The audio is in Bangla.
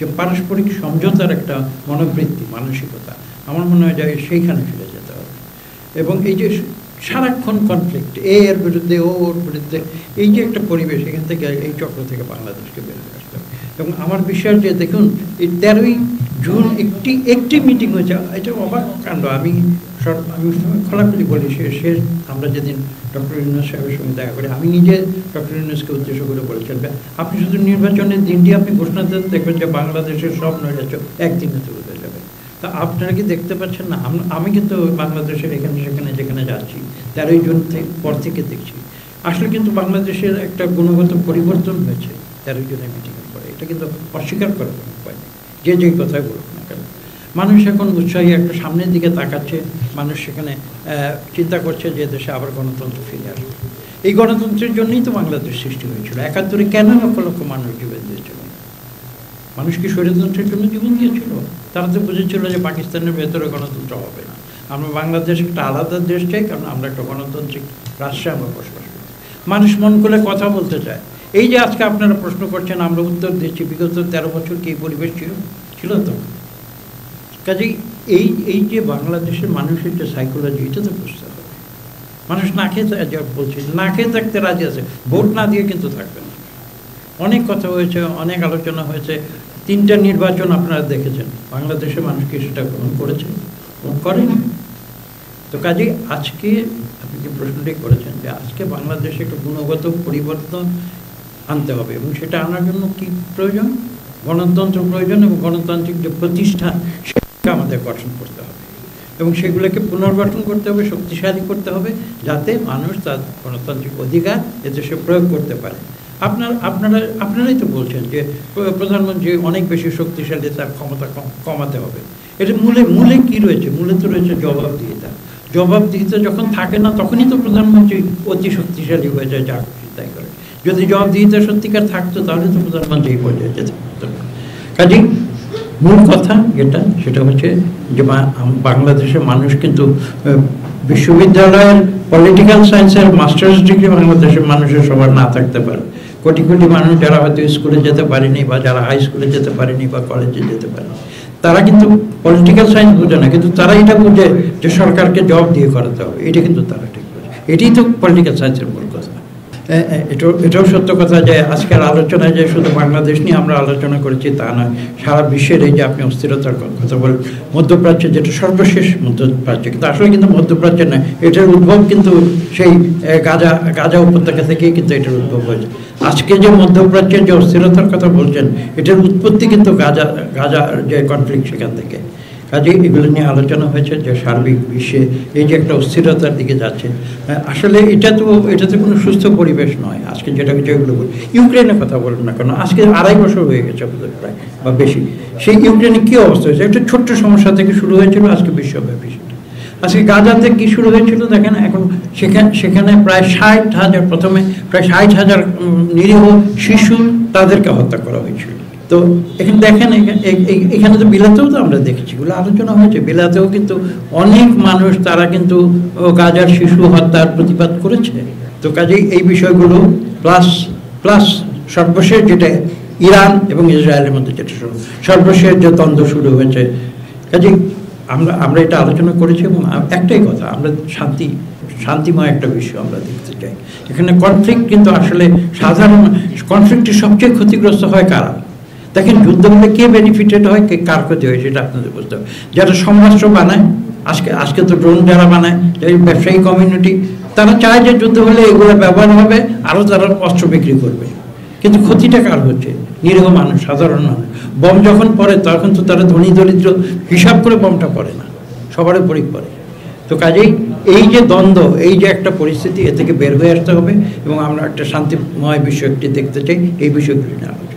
যে পারস্পরিক সমঝোতার একটা মনোবৃত্তি, মানসিকতা, আমার মনে হয় যে সেইখানে ফিরে যেতে হবে। এবং এই যে সারাক্ষণ কনফ্লিক্ট, এর বিরুদ্ধে ওর বিরুদ্ধে, এই যে একটা পরিবেশ, এখান থেকে এই চক্র থেকে বাংলাদেশকে বের হয়ে আসতে হবে। এবং আমার বিশ্বাস যে দেখুন এই 13ই জুন একটি মিটিং হয়েছে, এটা অবাক কাণ্ড। আমি খোলাখুলি বলি, শেষ আমরা যেদিন ডক্টর ইউনূস সাহেবের সঙ্গে দেখা করি, আমি নিজে ডক্টর ইউনূসকে উদ্দেশ্য করে বলেছেন, আপনি শুধু নির্বাচনের দিনটি আপনি ঘোষণা দেন, দেখবেন যে বাংলাদেশের সব নৈরাজ্য একদিনে তুলে যাবে। তা আপনারা কি দেখতে পাচ্ছেন না? আমি কিন্তু বাংলাদেশের এখানে সেখানে যেখানে যাচ্ছি 13ই জুন পর থেকে দেখছি আসলে কিন্তু বাংলাদেশের একটা গুণগত পরিবর্তন হয়েছে 13ই জুনের মিটিংয়ের পরে। এটা কিন্তু অস্বীকার করার কোনো উপায় নেই, যে কথাই বলুক না কেন। মানুষ এখন উৎসাহী, একটা সামনের দিকে তাকাচ্ছে, মানুষ সেখানে চিন্তা করছে যে দেশে আবার গণতন্ত্র ফিরে আসবে। এই গণতন্ত্রের জন্যই তো বাংলাদেশ সৃষ্টি হয়েছিল। 71-এ কেন লক্ষ লক্ষ মানুষ জীবন দিয়েছিল? মানুষ কি স্বৈরতন্ত্রের জন্য জীবন দিয়েছিল? তারা তো বুঝেছিল যে পাকিস্তানের ভেতরে গণতন্ত্র হবে না, আমরা বাংলাদেশ একটা আলাদা দেশ চাই, কারণ আমরা একটা গণতান্ত্রিক রাষ্ট্রে আমরা বসবাস করি। মানুষ মন করে কথা বলতে চায়। এই যে আজকে আপনারা প্রশ্ন করছেন, আমরা উত্তর দিচ্ছি, বিগত 13 বছর কি পরিবেশ ছিল তো? কাজেই এই যে বাংলাদেশের মানুষের যে সাইকোলজি, এটা তো বুঝতে হবে। মানুষ না খেয়ে বলছে, না খেয়ে থাকতে রাজি আছে, ভোট না দিয়ে কিন্তু থাকবে না। অনেক কথা হয়েছে, অনেক আলোচনা হয়েছে, 3টা নির্বাচন আপনারা দেখেছেন, বাংলাদেশের মানুষ কি সেটা গ্রহণ করেছে? করেনি। তো কাজেই আজকে আপনি যে প্রশ্নটি করেছেন যে আজকে বাংলাদেশে একটা গুণগত পরিবর্তন আনতে হবে, এবং সেটা আনার জন্য কি প্রয়োজন? গণতন্ত্র প্রয়োজন, এবং গণতান্ত্রিক যে প্রতিষ্ঠান সেটাকে আমাদের গঠন করতে হবে, এবং সেগুলোকে পুনর্গঠন করতে হবে, শক্তিশালী করতে হবে, যাতে মানুষ তার গণতান্ত্রিক অধিকার এদেশে প্রয়োগ করতে পারে। আপনারাই তো বলছেন যে প্রধানমন্ত্রী অনেক বেশি শক্তিশালী, তার ক্ষমতা কমাতে হবে। এটা মূলে কি রয়েছে? মূলে তো রয়েছে জবাবদিহিতা। জবাবদিহিতা যখন থাকে না, তখনই তো প্রধানমন্ত্রী অতি শক্তিশালী হয়ে যায়, যা চিন্তাই করে। যদি জবাবদিহিতা সত্যিকার থাকতো, তাহলে তো প্রধানমন্ত্রী এই পর্যায়ে যেতে পারতো না। কাজেই মূল কথা সেটা হচ্ছে যে বাংলাদেশের মানুষ কিন্তু বিশ্ববিদ্যালয়ের পলিটিক্যাল সায়েন্সের মাস্টার্স ডিগ্রি বাংলাদেশের মানুষের সবার না থাকতে পারে। কোটি কোটি মানুষ যারা হয়তো স্কুলে যেতে পারেনি, বা যারা হাই স্কুলে যেতে পারেনি, বা কলেজে যেতে পারেনি, তারা কিন্তু পলিটিক্যাল সায়েন্স বোঝে না, কিন্তু তারা এটা বোঝে যে সরকারকে জব দিয়ে করাতে হবে। এটা কিন্তু তারা ঠিক বোঝে। এটাই তো পলিটিক্যাল সায়েন্সের মূল কথা। এটাও সত্য কথা যে আজকের আলোচনায় যে শুধু বাংলাদেশ নিয়ে আমরা আলোচনা করেছি তা নয়, সারা বিশ্বের এই যে আপনি অস্থিরতার কথা বলেন, মধ্যপ্রাচ্যে যেটা সর্বশেষ মধ্যপ্রাচ্য, কিন্তু আসলে কিন্তু মধ্যপ্রাচ্যে নয়, এটার উদ্ভব কিন্তু সেই গাজা উপত্যকা থেকেই কিন্তু এটার উদ্ভব হয়েছে। আজকে যে মধ্যপ্রাচ্যের যে অস্থিরতার কথা বলছেন, এটার উৎপত্তি কিন্তু গাজা যে কনফ্লিক্ট, সেখান থেকে। কাজেই এগুলো নিয়ে আলোচনা হয়েছে যে সার্বিক বিশ্বে এই যে একটা অস্থিরতার দিকে যাচ্ছে, আসলে এটা তো কোনো সুস্থ পরিবেশ নয়। আজকে যেগুলো বলি, ইউক্রেনের কথা বলুন না কেন, আজকে 2.5 বছর হয়ে গেছে প্রায়, বা বেশি। সেই ইউক্রেনে কী অবস্থা হয়েছে? একটা ছোট্ট সমস্যা থেকে শুরু হয়েছিল, আজকে বিশ্বব্যাপী সেটা। আজকে গাজাতে কী শুরু হয়েছিল দেখেন, এখন সেখানে প্রায় 60,000, প্রথমে প্রায় 60,000 নিরীহ শিশু, তাদেরকে হত্যা করা হয়েছিল। তো এখানে দেখেন, এখানে তো বিলাতেও তো আমরা দেখেছি, এগুলো আলোচনা হয়েছে। বিলাতেও কিন্তু অনেক মানুষ, তারা কিন্তু গাজার শিশু হত্যার প্রতিবাদ করেছে। তো কাজেই এই বিষয়গুলো প্লাস সর্বশেষ যেটা ইরান এবং ইসরায়েলের মধ্যে যেটা সর্বশেষ যে দ্বন্দ্ব শুরু হয়েছে, কাজেই আমরা এটা আলোচনা করেছি। এবং একটাই কথা, আমরা শান্তিময় একটা বিষয় আমরা দেখতে চাই। এখানে কনফ্লিক্ট কিন্তু আসলে সাধারণ কনফ্লিক্টের সবচেয়ে ক্ষতিগ্রস্ত হয় কারা? দেখেন, যুদ্ধ হলে কে বেনিফিটেড হয়, কে কার ক্ষতি হয়, সেটা আপনাদের বুঝতে হবে। যারা সমরাস্ত্র বানায়, আজকে তো ড্রোন যারা বানায়, এই ব্যবসায়ী কমিউনিটি, তারা চায় যে যুদ্ধ হলে এগুলো ব্যবহার হবে, আরও তারা অস্ত্র বিক্রি করবে। কিন্তু ক্ষতিটা কার হচ্ছে? নিরীহ মানুষ, সাধারণ মানুষ। বম যখন পড়ে, তখন তো তারা ধনী দরিদ্র হিসাব করে বমটা পড়ে না, সবার উপরই পড়ে। তো কাজেই এই যে দ্বন্দ্ব, এই যে একটা পরিস্থিতি, এ থেকে বের হয়ে আসতে হবে, এবং আমরা একটা শান্তিময় বিষয় একটি দেখতে চাই। এই বিষয়গুলি নিয়ে আলোচনা।